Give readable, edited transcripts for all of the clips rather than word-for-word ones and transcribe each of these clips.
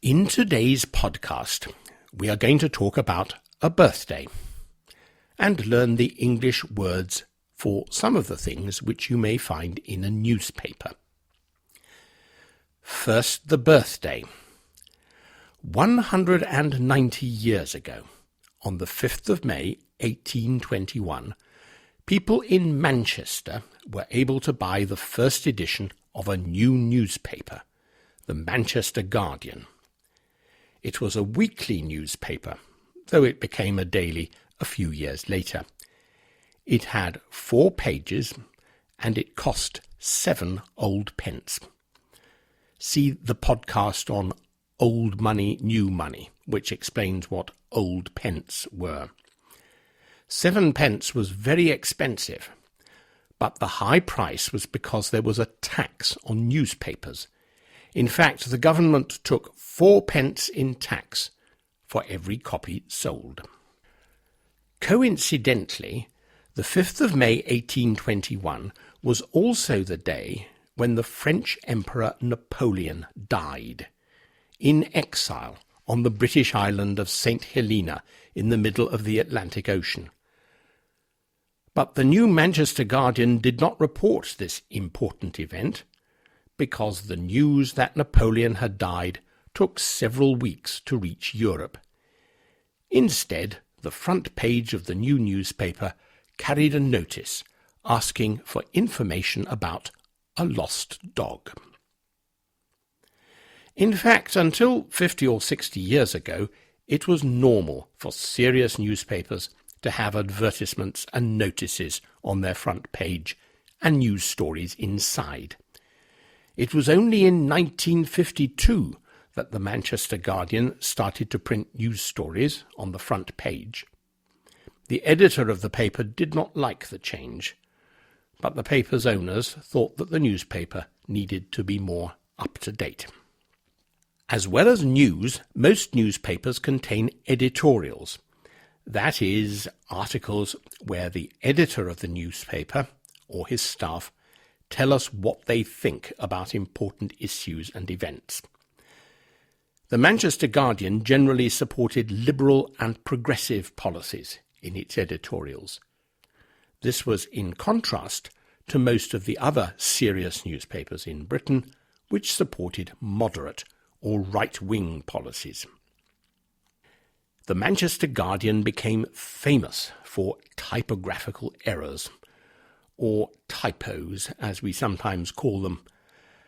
In today's podcast, we are going to talk about a birthday and learn the English words for some of the things which you may find in a newspaper. First, the birthday. 190 years ago, on the 5th of May, 1821, people in Manchester were able to buy the first edition of a new newspaper, the Manchester Guardian. It was a weekly newspaper, though it became a daily a few years later. It had 4 pages, and it cost 7 old pence. See the podcast on Old Money, New Money, which explains what old pence were. 7 pence was very expensive, but the high price was because there was a tax on newspapers. In fact, the government took 4 pence in tax for every copy sold. Coincidentally, the 5th of May 1821 was also the day when the French Emperor Napoleon died, in exile on the British island of St. Helena in the middle of the Atlantic Ocean. But the new Manchester Guardian did not report this important event, because the news that Napoleon had died took several weeks to reach Europe. Instead, the front page of the new newspaper carried a notice asking for information about a lost dog. In fact, until 50 or 60 years ago, it was normal for serious newspapers to have advertisements and notices on their front page and news stories inside. It was only in 1952 that the Manchester Guardian started to print news stories on the front page. The editor of the paper did not like the change, but the paper's owners thought that the newspaper needed to be more up-to-date. As well as news, most newspapers contain editorials. That is, articles where the editor of the newspaper, or his staff, tell us what they think about important issues and events. The Manchester Guardian generally supported liberal and progressive policies in its editorials. This was in contrast to most of the other serious newspapers in Britain, which supported moderate or right-wing policies. The Manchester Guardian became famous for typographical errors, or typos, as we sometimes call them.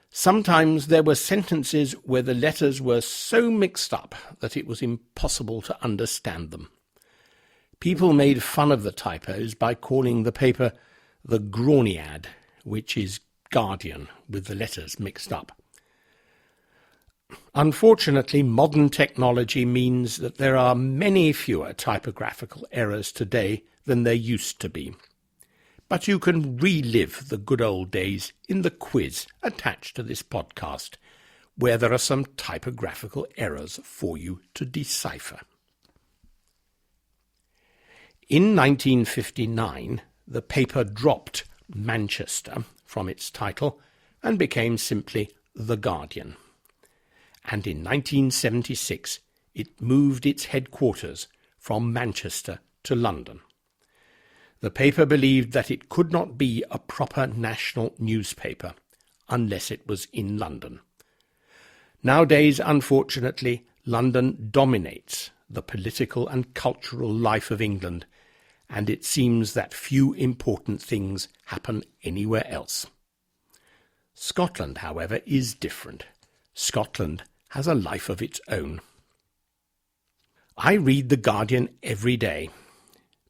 Sometimes there were sentences where the letters were so mixed up that it was impossible to understand them. People made fun of the typos by calling the paper the Grauniad, which is Guardian with the letters mixed up. Unfortunately, modern technology means that there are many fewer typographical errors today than there used to be. But you can relive the good old days in the quiz attached to this podcast, where there are some typographical errors for you to decipher. In 1959, the paper dropped Manchester from its title and became simply The Guardian. And in 1976, it moved its headquarters from Manchester to London. The paper believed that it could not be a proper national newspaper unless it was in London. Nowadays, unfortunately, London dominates the political and cultural life of England, and it seems that few important things happen anywhere else. Scotland, however, is different. Scotland has a life of its own. I read The Guardian every day.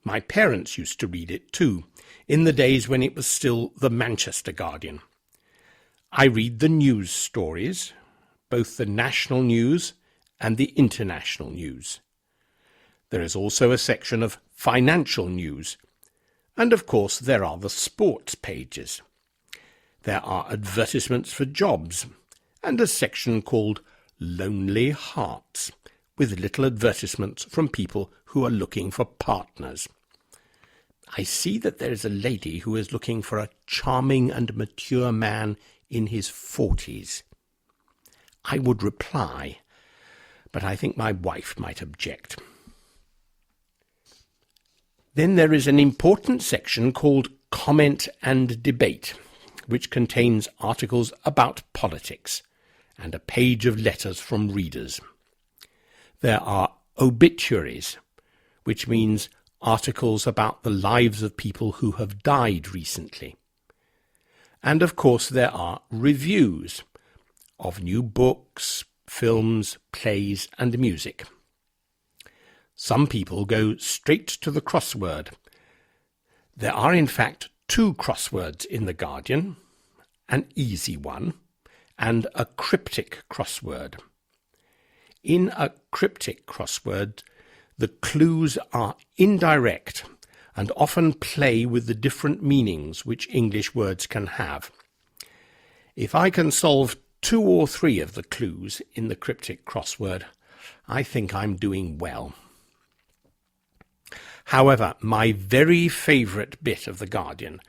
My parents used to read it too, in the days when it was still the Manchester Guardian. I read the news stories, both the national news and the international news. There is also a section of financial news, and of course there are the sports pages. There are advertisements for jobs, and a section called Lonely Hearts, with little advertisements from people who are looking for partners. I see that there is a lady who is looking for a charming and mature man in his 40s. I would reply, but I think my wife might object. Then there is an important section called Comment and Debate, which contains articles about politics and a page of letters from readers. There are obituaries, which means articles about the lives of people who have died recently. And of course there are reviews of new books, films, plays and music. Some people go straight to the crossword. There are in fact 2 crosswords in The Guardian, an easy one and a cryptic crossword. In a cryptic crossword, the clues are indirect and often play with the different meanings which English words can have. If I can solve 2 or 3 of the clues in the cryptic crossword, I think I'm doing well. However, my very favourite bit of The Guardian,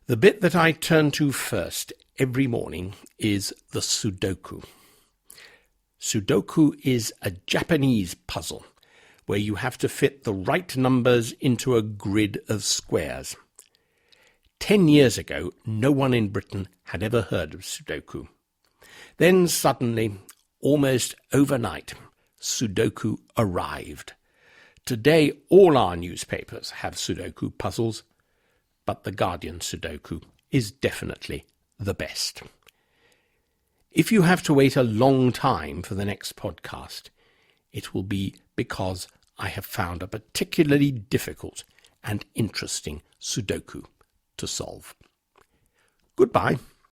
the bit that I turn to first every morning, is the Sudoku. Sudoku is a Japanese puzzle where you have to fit the right numbers into a grid of squares. 10 years ago, no one in Britain had ever heard of Sudoku. Then suddenly, almost overnight, Sudoku arrived. Today, all our newspapers have Sudoku puzzles, but The Guardian Sudoku is definitely the best. If you have to wait a long time for the next podcast, it will be because I have found a particularly difficult and interesting Sudoku to solve. Goodbye.